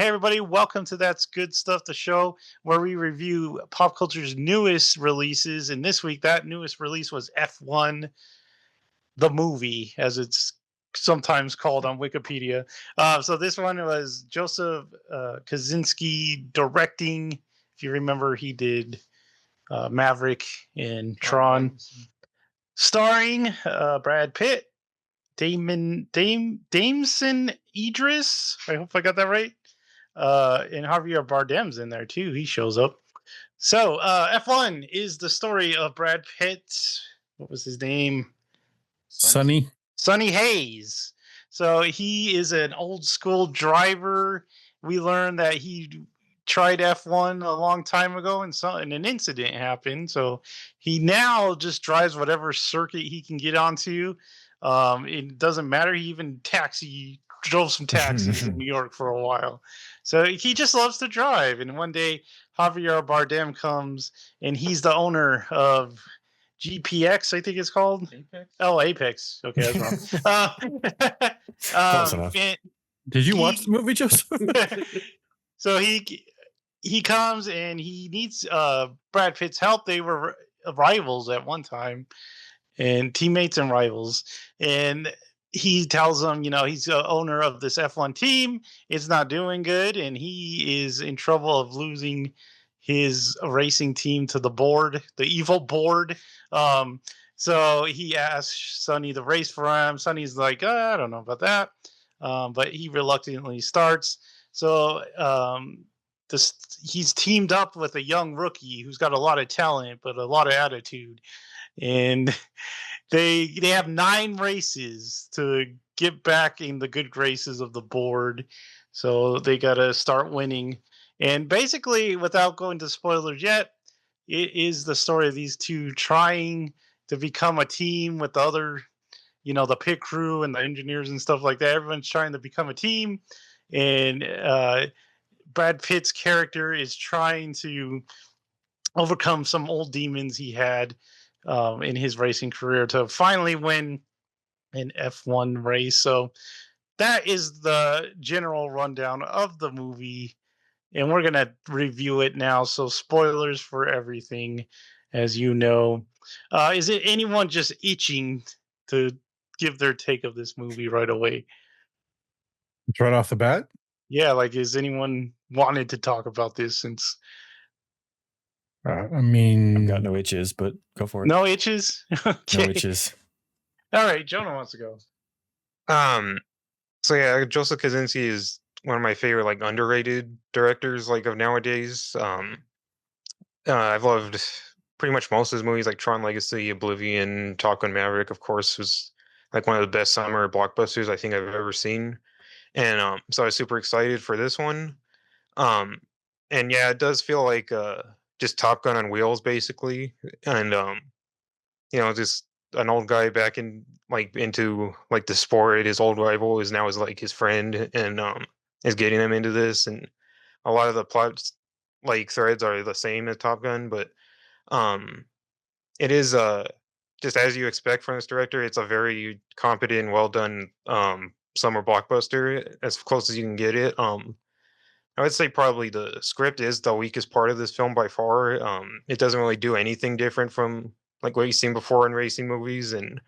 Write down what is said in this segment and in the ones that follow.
Hey, everybody, welcome to That's Good Stuff, the show where we review pop culture's newest releases. And this week, that newest release was F1, the movie, as it's sometimes called on Wikipedia. So this one was Joseph Kaczynski directing. If you remember, he did Maverick and Tron, starring Brad Pitt, Dameson Idris. I hope I got that right. And Javier Bardem's in there too. He shows up. So F1 is the story of Brad Pitt. What was his name? Sunny. Sonny Hayes. So he is an old school driver. We learned that he tried F1 a long time ago, and an incident happened. So he now just drives whatever circuit he can get onto. It doesn't matter. He even drove some taxis in New York for a while. So he just loves to drive. And one day, Javier Bardem comes, and he's the owner of GPX, I think it's called. Apex? Oh, Apex. Okay, that's wrong. Close enough. Did you watch the movie, Joseph? So he comes and he needs Brad Pitt's help. They were rivals at one time, and teammates and rivals. And he tells them, he's the owner of this F1 team. It's not doing good, and he is in trouble of losing his racing team to the board, the evil board. Um, so he asks Sonny to race for him. Sonny's like, I don't know about that. But he reluctantly starts. So he's teamed up with a young rookie who's got a lot of talent, but a lot of attitude. And they have 9 races to get back in the good graces of the board. So they got to start winning. And basically, without going to spoilers yet, it is the story of these two trying to become a team with the other, the pit crew and the engineers and stuff like that. Everyone's trying to become a team. And Brad Pitt's character is trying to overcome some old demons he had in his racing career to finally win an F1 race. So that is the general rundown of the movie, and we're gonna review it now. So spoilers for everything, as you know. Is it anyone just itching to give their take of this movie right away? It's right off the bat. Yeah, like is anyone wanted to talk about this since? I mean, I've got no itches, but go for it. No itches. Okay. No itches. All right, Jonah wants to go. So yeah, Joseph Kaczynski is one of my favorite underrated directors of nowadays. I've loved pretty much most of his movies, like Tron Legacy, Oblivion, Top Gun Maverick, of course, was one of the best summer blockbusters I think I've ever seen. And so I was super excited for this one. And yeah, it does feel like just Top Gun on wheels basically. And just an old guy back in into the sport. His old rival is now his friend, and is getting him into this. And a lot of the plot threads are the same as Top Gun, but it is just as you expect from this director. It's a very competent, well done summer blockbuster, as close as you can get it. I would say probably the script is the weakest part of this film by far. It doesn't really do anything different from what you've seen before in racing movies. And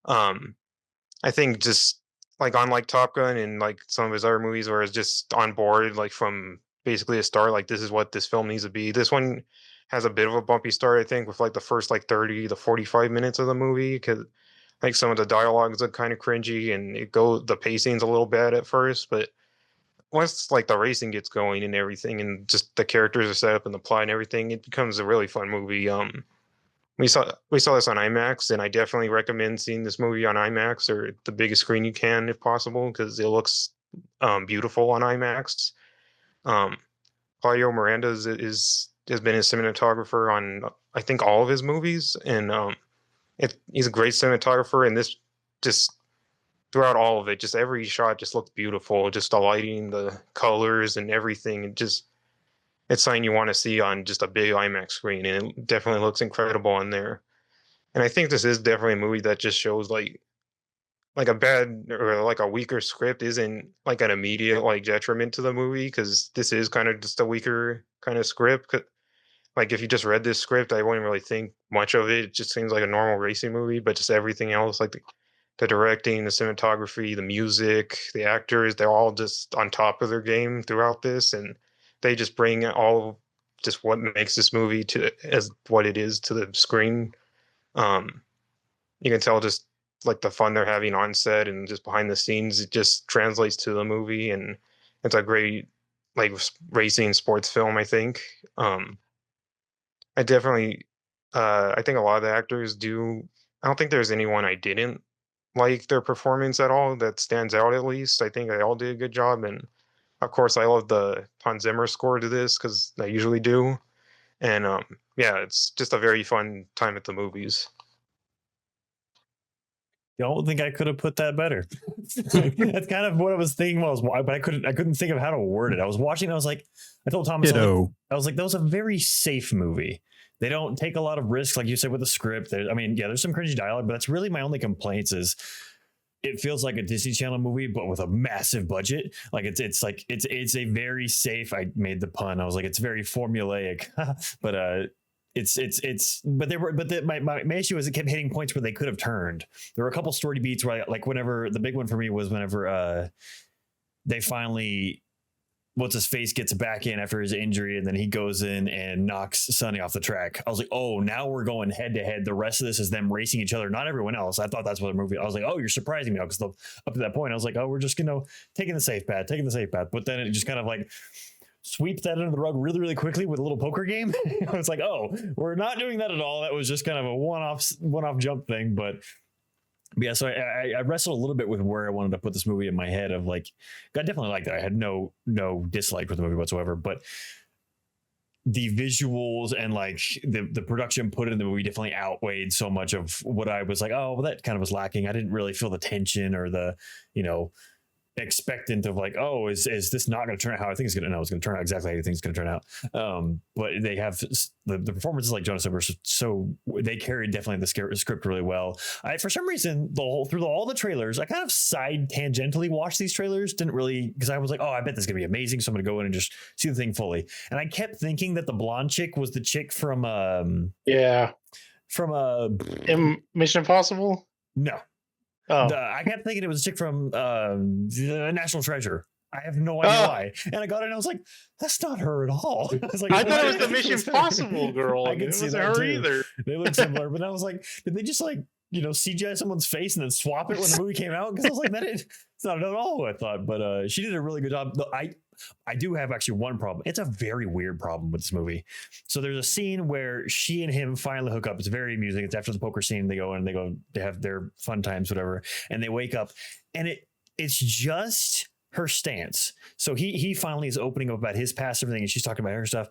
I think just unlike Top Gun and some of his other movies where it's just on board from basically a start, this is what this film needs to be. This one has a bit of a bumpy start, I think, with the first 30 to 45 minutes of the movie, because some of the dialogues are kind of cringy, and the pacing's a little bad at first, but once the racing gets going and everything, and just the characters are set up and the plot and everything, it becomes a really fun movie. We saw this on IMAX, and I definitely recommend seeing this movie on IMAX or the biggest screen you can if possible, because it looks beautiful on IMAX. Claudio Miranda has been his cinematographer on I think all of his movies, and he's a great cinematographer, and this just throughout all of it, just every shot just looks beautiful. Just the lighting, the colors, and everything. It's something you want to see on just a big IMAX screen, and it definitely looks incredible on there. And I think this is definitely a movie that just shows like a bad or like a weaker script isn't like an immediate like detriment to the movie, because this is kind of just a weaker kind of script. Like if you just read this script, I wouldn't really think much of it. It just seems like a normal racing movie, but just everything else, like the directing, the cinematography, the music, the actors, they're all just on top of their game throughout this, and they just bring all just what makes this movie to as what it is to the screen. Um, you can tell just like the fun they're having on set and just behind the scenes, it just translates to the movie, and it's a great like racing sports film, I think. I definitely, I think a lot of the actors do. I don't think there's anyone I didn't like their performance at all that stands out. At least I think they all did a good job, and of course, I love the Hans Zimmer score to this because I usually do. And yeah, it's just a very fun time at the movies. Don't think I could have put that better. That's kind of what I was thinking but I couldn't think of how to word it. I was watching, I was like, I told Thomas, I was like, that was a very safe movie. They don't take a lot of risks, like you said, with the script. There's some cringy dialogue, but that's really my only complaints is it feels like a Disney Channel movie, but with a massive budget. Like it's a very safe. I made the pun. I was like, it's very formulaic, but my issue is it kept hitting points where they could have turned. There were a couple story beats where whenever the big one for me was whenever they finally, what's his face gets back in after his injury, and then he goes in and knocks Sonny off the track. I was like, oh, now we're going head to head. The rest of this is them racing each other, not everyone else. I thought that's what the movie. I was like, oh, you're surprising me now, because up to that point I was like, oh, we're just taking the safe path. But then it just kind of like sweeps that under the rug really, really quickly with a little poker game. I was like, oh, we're not doing that at all. That was just kind of a one-off jump thing. But yeah, so I wrestled a little bit with where I wanted to put this movie in my head of like, I definitely liked it. I had no dislike with the movie whatsoever, but the visuals and like the production put in the movie definitely outweighed so much of what I was like, oh, well, that kind of was lacking. I didn't really feel the tension or the, expectant of like, oh, is this not going to turn out how I think it's going to? No, it's going to turn out exactly how you think it's going to turn out. But they have the performances, like Jonas said, were so they carried definitely the script really well. I, for some reason, through all the trailers, I kind of side tangentially watched these trailers. Didn't really, because I was like, oh, I bet this is going to be amazing. So I'm going to go in and just see the thing fully. And I kept thinking that the blonde chick was the chick from Mission Impossible. No. Oh. I kept thinking it was a chick from National Treasure. I have no idea why. And I got it and I was like, that's not her at all. I was like, I thought it was the Mission Impossible girl. I couldn't see her too. Either. They look similar, but I was like, did they just CGI someone's face and then swap it when the movie came out? Because I was like, it's not at all what I thought. But she did a really good job. I do have actually one problem. It's a very weird problem with this movie. So there's a scene where she and him finally hook up. It's very amusing. It's after the poker scene. They have their fun times, whatever. And they wake up and it's just her stance. So he finally is opening up about his past, everything, and she's talking about her stuff.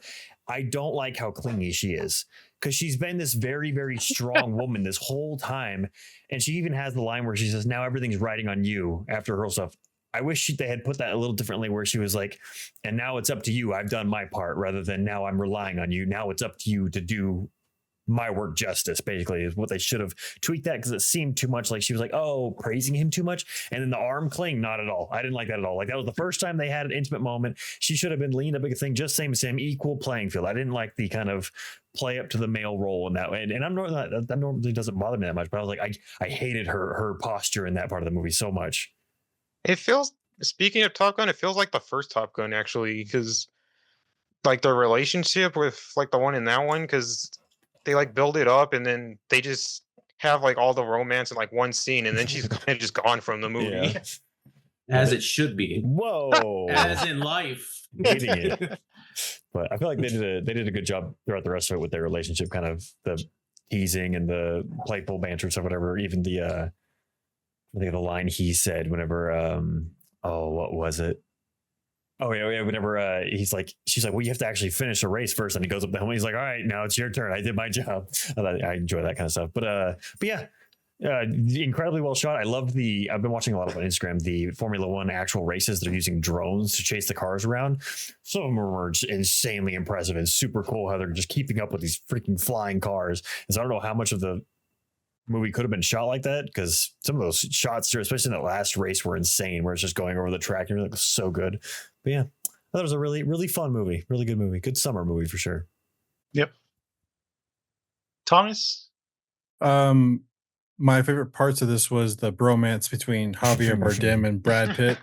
I don't like how clingy she is, because she's been this very, very strong woman this whole time. And she even has the line where she says, now everything's riding on you after her stuff. I wish they had put that a little differently, where she was like, and now it's up to you. I've done my part, rather than now I'm relying on you. Now it's up to you to do my work justice, basically, is what they should have tweaked that, because it seemed too much like she was like, oh, praising him too much. And then the arm cling, not at all. I didn't like that at all. Like, that was the first time they had an intimate moment. She should have been leaned a big thing, just same as him, equal playing field. I didn't like the kind of play up to the male role in that way. And I'm not, that normally doesn't bother me that much, but I was like, I hated her posture in that part of the movie so much. It feels, speaking of Top Gun, it feels like the first Top Gun, actually, because like the relationship with like the one in that one, because they like build it up and then they just have like all the romance in like one scene, and then she's kind of just gone from the movie. Yeah. As it should be. Whoa. As in life. Hating it. But I feel like they did a good job throughout the rest of it with their relationship, kind of the teasing and the playful banter and stuff, whatever. Even I think of the line he said whenever what was it? Oh yeah. Whenever she's like, well, you have to actually finish a race first, and he goes up the helmet. He's like, all right, now it's your turn. I did my job. I enjoy that kind of stuff. But yeah, incredibly well shot. I loved I've been watching a lot of on Instagram, the Formula One actual races. They're using drones to chase the cars around. Some of them are insanely impressive and super cool how they're just keeping up with these freaking flying cars. And so I don't know how much of the movie could have been shot like that, because some of those shots, especially in that last race, were insane. Where it's just going over the track and it was so good. But yeah, that was a really, really fun movie, really good movie, good summer movie for sure. Yep. Thomas? My favorite parts of this was the bromance between Javier Bardem and Brad Pitt.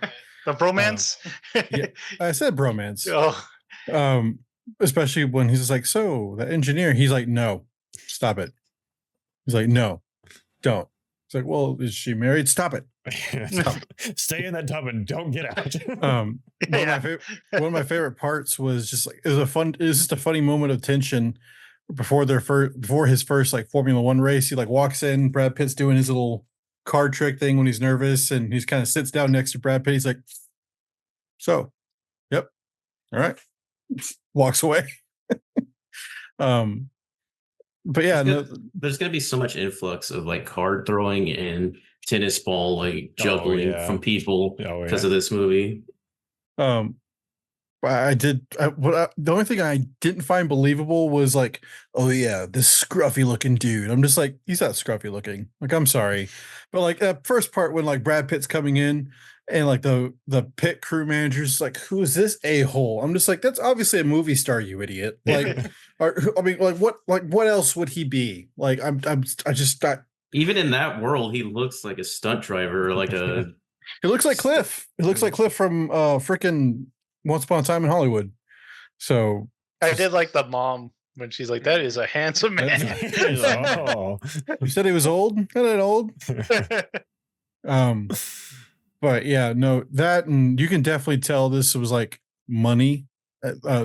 The bromance? Yeah, I said bromance. Oh. Especially when he's just like, so the engineer, he's like, no, stop it. He's like, no, don't. It's like, well, is she married? Stop it. Stop. Stay in that tub and don't get out. One of my favorite parts was just like, it was just a funny moment of tension before his first like Formula One race. He like walks in, Brad Pitt's doing his little card trick thing when he's nervous, and he's kind of sits down next to Brad Pitt. He's like, so, yep, all right, walks away. But yeah, there's gonna be so much influx of like card throwing and tennis ball like juggling from people because of this movie. The only thing I didn't find believable was like, oh yeah, this scruffy looking dude. I'm just like, he's not scruffy looking. Like, I'm sorry, but like that first part when like Brad Pitt's coming in and like the pit crew manager's like, who is this a-hole? I'm just like, that's obviously a movie star, you idiot. Like, I mean, like what else would he be? Like, I just thought. Even in that world, he looks like a stunt driver, like a. He looks like Cliff. It looks like Cliff from frickin' Once Upon a Time in Hollywood. So I did like the mom when she's like, that is a handsome man. Oh. You said he was old? Not that old. But yeah, no, that, and you can definitely tell this was like money,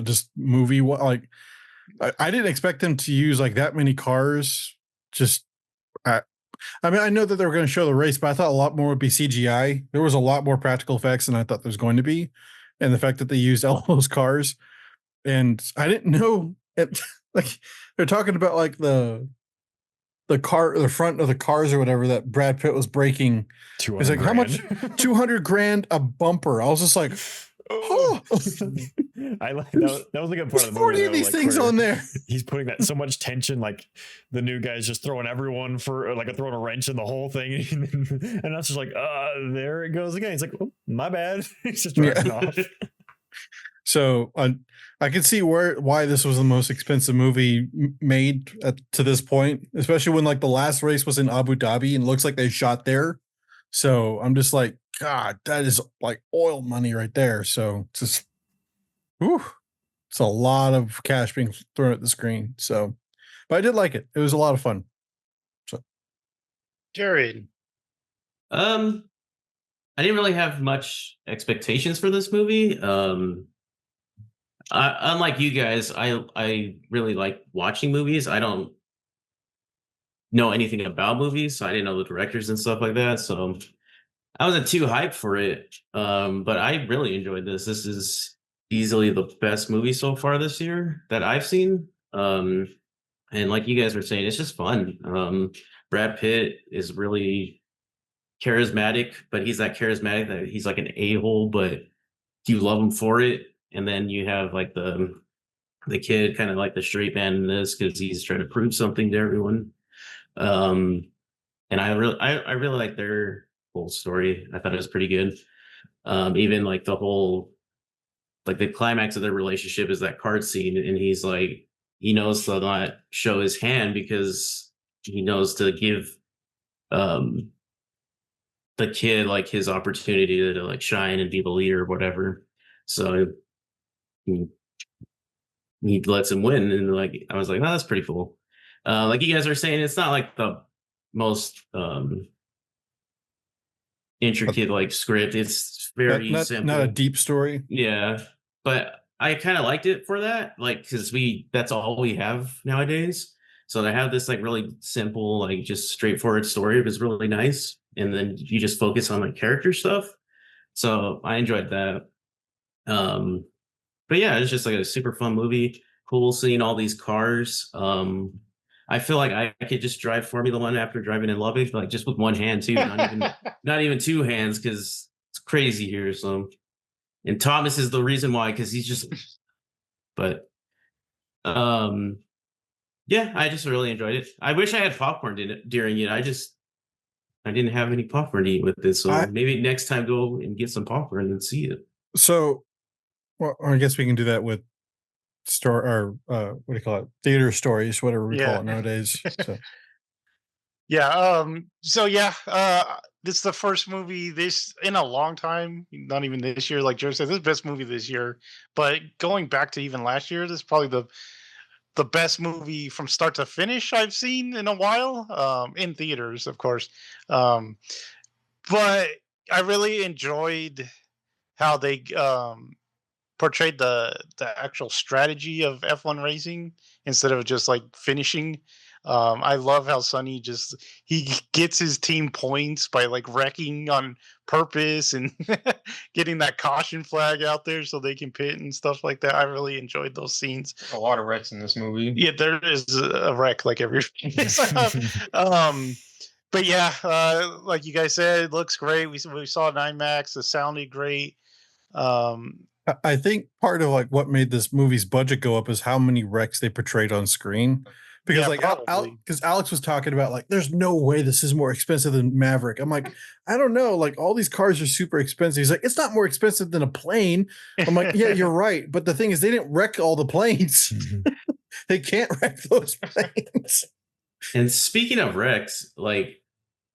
just movie. Like, I didn't expect them to use like that many cars. Just, I mean, I know that they were going to show the race, but I thought a lot more would be CGI. There was a lot more practical effects than I thought there was going to be. And the fact that they used all those cars, and I didn't know like they're talking about like the front of the cars or whatever that Brad Pitt was breaking. It's like, how much? 200 grand a bumper. I was just like, oh. I like that was a good part of the movie. 40 of these things on there. He's putting that so much tension, like the new guy's just throwing everyone for like throwing a wrench in the whole thing, and that's just like, there it goes again. He's like, oh, my bad. He's just driving off. So I can see why this was the most expensive movie made to this point, especially when like the last race was in Abu Dhabi and it looks like they shot there. So I'm just like, God, that is like oil money right there. So it's just, it's a lot of cash being thrown at the screen. So, but I did like it. It was a lot of fun. So, Jared. I didn't really have much expectations for this movie. Unlike you guys, I really like watching movies. I don't know anything about movies, so I didn't know the directors and stuff like that. So I wasn't too hyped for it. But I really enjoyed this. This is easily the best movie so far this year that I've seen. And like you guys were saying, it's just fun. Brad Pitt is really charismatic, but he's that charismatic that he's like an a-hole, but you love him for it. And then you have like the kid, kind of like the straight man in this, because he's trying to prove something to everyone. And I really like their whole story. I thought it was pretty good. Even like the whole, like the climax of their relationship is that card scene, and he's like, he knows to not show his hand because he knows to give the kid like his opportunity to like shine and be the leader or whatever. So he lets him win, and like I was like, oh, that's pretty cool. Like you guys are saying, it's not like the most intricate like script. It's very simple, not a deep story. Yeah, but I kind of liked it for that, like, because that's all we have nowadays. So to have this like really simple, like just straightforward story was really nice, and then you just focus on like character stuff. So I enjoyed that. But yeah, it's just like a super fun movie. Cool seeing all these cars. I feel like I could just drive Formula One after driving in Lubbock, like just with one hand too, not even two hands, because it's crazy here. So, and Thomas is the reason why, because he's just. But, Yeah, I just really enjoyed it. I wish I had popcorn during it. I didn't have any popcorn to eat with it, so I maybe next time go and get some popcorn and see it. so well, I guess we can do that with store or what do you call it? Theater stories, whatever we call Yeah. it nowadays. So Yeah. So yeah. This is the first movie this in a long time. Not even this year. Like Jared said, this is the best movie this year. But going back to even last year, this is probably the best movie from start to finish I've seen in a while. In theaters, of course. Um, but I really enjoyed how they portrayed the actual strategy of F1 racing instead of just like finishing. I love how Sonny just he gets his team points by like wrecking on purpose and getting that caution flag out there so they can pit and stuff like that. I really enjoyed those scenes. A lot of wrecks in this movie. Yeah, there is a wreck like every. um, but yeah, like you guys said, it looks great. We saw it in IMAX. It sounded great. Um, I think part of like what made this movie's budget go up is how many wrecks they portrayed on screen. Because Yeah, like probably. because Alex was talking about like there's no way this is more expensive than Maverick. I'm like, I don't know. Like all these cars are super expensive. He's like, it's not more expensive than a plane. I'm like, yeah, you're right. But the thing is, they didn't wreck all the planes. They can't wreck those planes. And speaking of Rex, like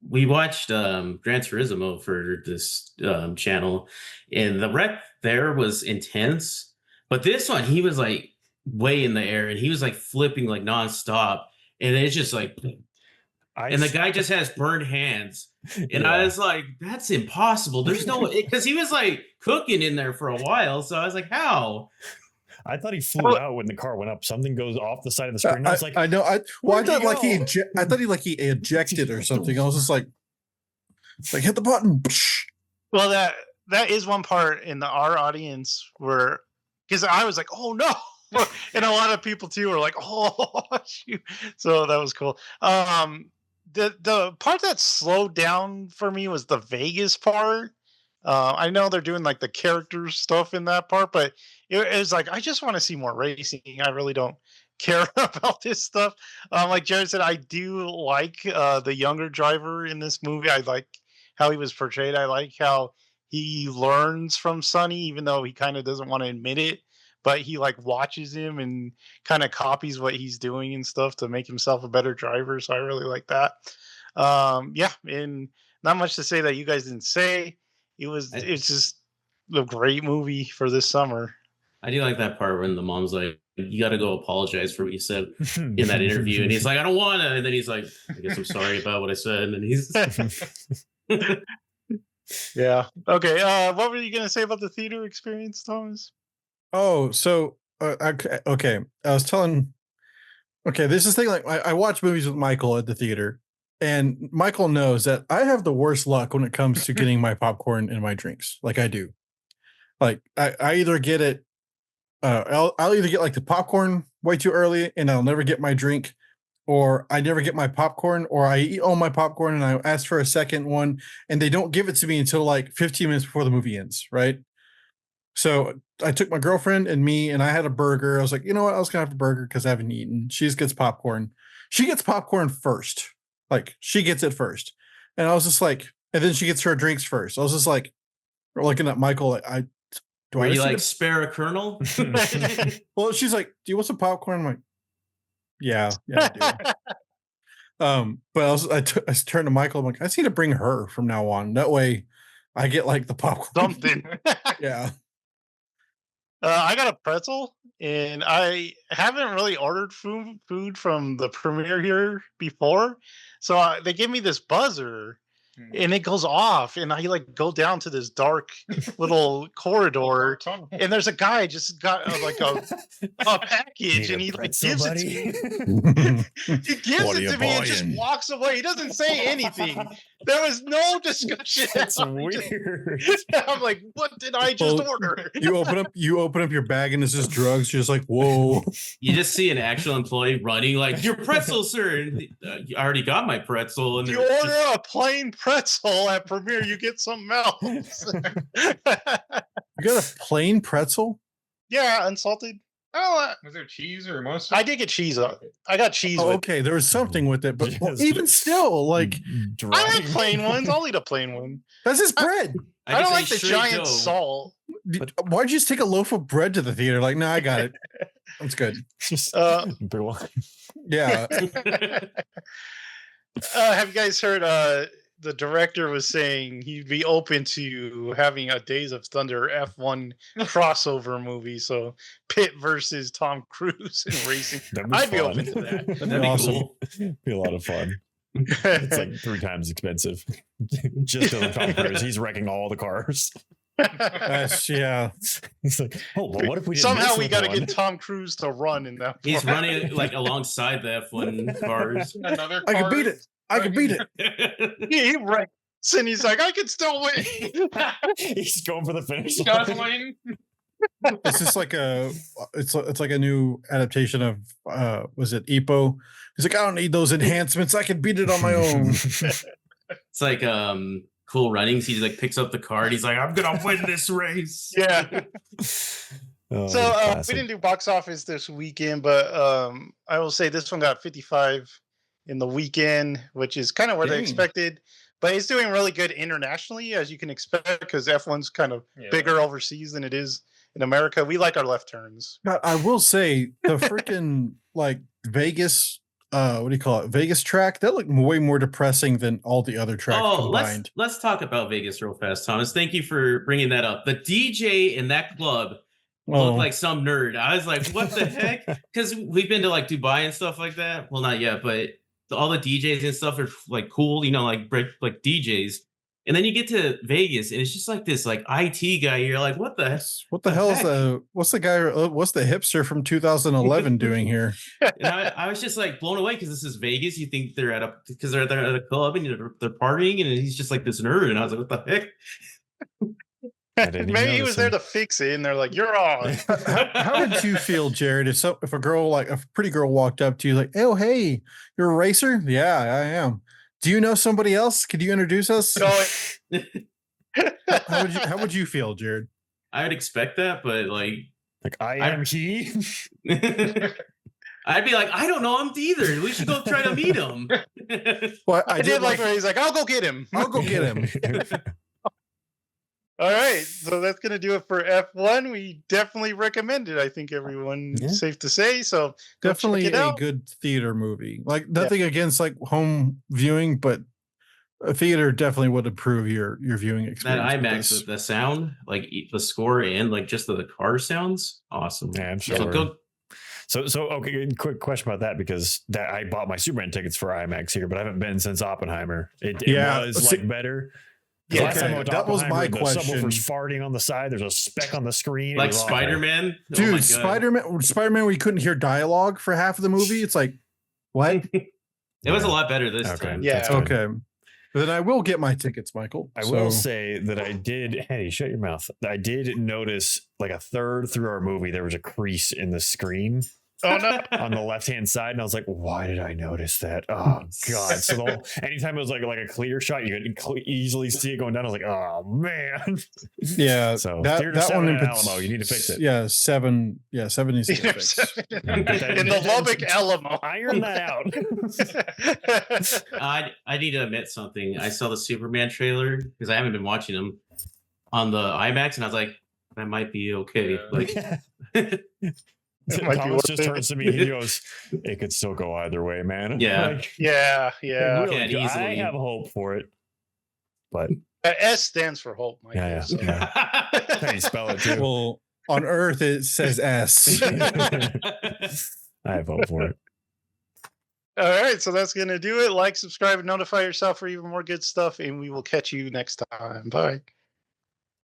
we watched Gran Turismo for this channel, and the wreck there was intense. But this one, he was like way in the air and he was like flipping like nonstop. And it's just like and the guy just has burned hands. And I was like, that's impossible. There's no way because he was like cooking in there for a while. So I was like, how? I thought he flew out when the car went up. Something goes off the side of the screen. I was like, I know. I where'd thought he like he go? I thought he ejected or something. I was just like hit the button. Well, that is one part in our audience where because I was like, oh no. And a lot of people too were like, oh shoot. So that was cool. The part that slowed down for me was the Vegas part. I know they're doing like the character stuff in that part, but it was like I just want to see more racing. I really don't care about this stuff. Like Jared said, I do like the younger driver in this movie. I like how he was portrayed. I like how he learns from Sonny, even though he kind of doesn't want to admit it. But he like watches him and kind of copies what he's doing and stuff to make himself a better driver. So I really like that. Yeah, and not much to say that you guys didn't say. It's just a great movie for this summer. I do like that part when the mom's like, you got to go apologize for what you said in that interview. And he's like, I don't want to. And then he's like, I guess I'm sorry about what I said. And then he's. Yeah. Okay. What were you going to say about the theater experience, Thomas? Oh, so okay. I was telling. Okay, this is the thing. Like I watch movies with Michael at the theater, and Michael knows that I have the worst luck when it comes to getting my popcorn and my drinks. Like I do. Like I either get it. I'll either get like the popcorn way too early, and I'll never get my drink, or I never get my popcorn, or I eat all my popcorn and I ask for a second one, and they don't give it to me until like 15 minutes before the movie ends. Right. So I took my girlfriend and me, and I had a burger. I was like, you know what? I was gonna have a burger because I haven't eaten. She just gets popcorn. She gets popcorn first. Like she gets it first. And I was just like, and then she gets her drinks first. I was just like looking at Michael. Like, Were you like spare a kernel? Well, she's like, do you want some popcorn? I'm like, yeah, I do. But I turned to Michael. I'm like, I just need to bring her from now on. That way I get like the popcorn. Something. Yeah. I got a pretzel, and I haven't really ordered food from the premiere here before, so they give me this buzzer, and it goes off, and I like go down to this dark little corridor, and there's a guy just got like a package, and he like gives it to me. He gives it to me and just walks away. He doesn't say anything. There was no discussion. That's weird. I'm like, what did I just order? You open up your bag and it's just drugs. You're just like, whoa. You just see an actual employee running like, your pretzel, sir. And, you already got my pretzel. And you order a plain pretzel at Premiere, you get something else. You got a plain pretzel? Yeah, unsalted. Oh, was there cheese or mustard? I did get cheese. I got cheese. Oh, with okay, there was something with it, but Yes. even still, like I like plain ones. I'll eat a plain one. that's his bread. I don't just like ate the straight giant dough. salt. Why'd you just take a loaf of bread to the theater? Like, no, I got it. That's good. Just big one. Yeah. Have you guys heard? The director was saying he'd be open to having a Days of Thunder F1 crossover movie. So Pitt versus Tom Cruise in racing. That'd be I'd be fun. open to that. That'd be awesome. cool. Be a lot of fun. It's like 3 times expensive. Just to Tom Cruise. He's wrecking all the cars. Yeah. He's like, oh, but what if we did Somehow this we with got to one? get Tom Cruise to run in that. He's part. running like alongside the F1 cars. Another I car. could beat it. I could beat it. He wrecks and he's like, I can still win. He's going for the finish line. Guzzling. It's just like it's like a new adaptation of was it Epo? He's like, I don't need those enhancements. I can beat it on my own. It's like Cool Runnings. He like picks up the car and he's like, I'm gonna win this race. Yeah. Oh, So classic. we didn't do box office this weekend, but I will say this one got 55 in the weekend, which is kind of where they Dang. expected. But it's doing really good internationally, as you can expect, because F1's kind of Yeah. bigger overseas than it is in America. We like our left turns. God, I will say the freaking like Vegas, what do you call it? Vegas track that looked way more depressing than all the other tracks Oh, combined. let's talk about Vegas real fast, Thomas. Thank you for bringing that up. The DJ in that club looked like some nerd. I was like, what the heck? Because we've been to like Dubai and stuff like that. Well, not yet, but all the DJs and stuff are like cool, you know, like DJs. And then you get to Vegas and it's just like this like IT guy. You're like, what the hell is heck? what's the guy? What's the hipster from 2011 doing here? And I was just like blown away because this is Vegas. You think they're at a club and they're partying, and he's just like this nerd. And I was like, what the heck? Maybe he was there to fix it, and they're like, "You're on." How did you feel, Jared? If a girl, like a pretty girl, walked up to you like, "Oh, hey, you're a racer?" Yeah, I am. Do you know somebody else? Could you introduce us? How would you feel, Jared? I would expect that, but like I am he. I'd be like, I don't know him either. We should go try to meet him. Well, I did like where he's like, "I'll go get him." I'll go get him. All right, so that's gonna do it for F1. We definitely recommend it. I think everyone safe to say. So go Definitely check it a out. good theater movie. Like nothing against like home viewing, but a theater definitely would improve your viewing That experience. IMAX with the sound, like the score and like just the car sounds, awesome. Yeah, I'm sure. So go. So okay, quick question about that, because that I bought my Superman tickets for IMAX here, but I haven't been since Oppenheimer. It was like better. Yeah, Last time I went to that was my Oppenheimer, question. The subwoofer's farting on the side. There's a speck on the screen. Like It was awful. Spider-Man, Dude, Spider-Man, where you couldn't hear dialogue for half of the movie. It's like, what? It was a lot better this Okay. time. Yeah. That's good. Okay. Then I will get my tickets, Michael. I will say that I did. Hey, shut your mouth. I did notice like a third through our movie, there was a crease in the screen Oh no! on the left-hand side, and I was like, "Why did I notice that?" Oh god! So anytime it was like a clear shot, you could easily see it going down. I was like, "Oh man!" Yeah. So that one in Alamo, you need to fix it. Yeah, 7. Yeah, 7 needs to get fixed. In the Lubbock Alamo. Iron that out. I need to admit something. I saw the Superman trailer because I haven't been watching them on the IMAX, and I was like, that might be okay. Like, Thomas just turns to me. He goes, "It could still go either way, man." Yeah. Like, Yeah. really, Can't I easily. have hope for it, but S stands for hope, Mike. yeah. How do you spell it too? Well, on Earth it says S. I have hope for it. All right, so that's gonna do it. Like, subscribe, and notify yourself for even more good stuff, and we will catch you next time. Bye.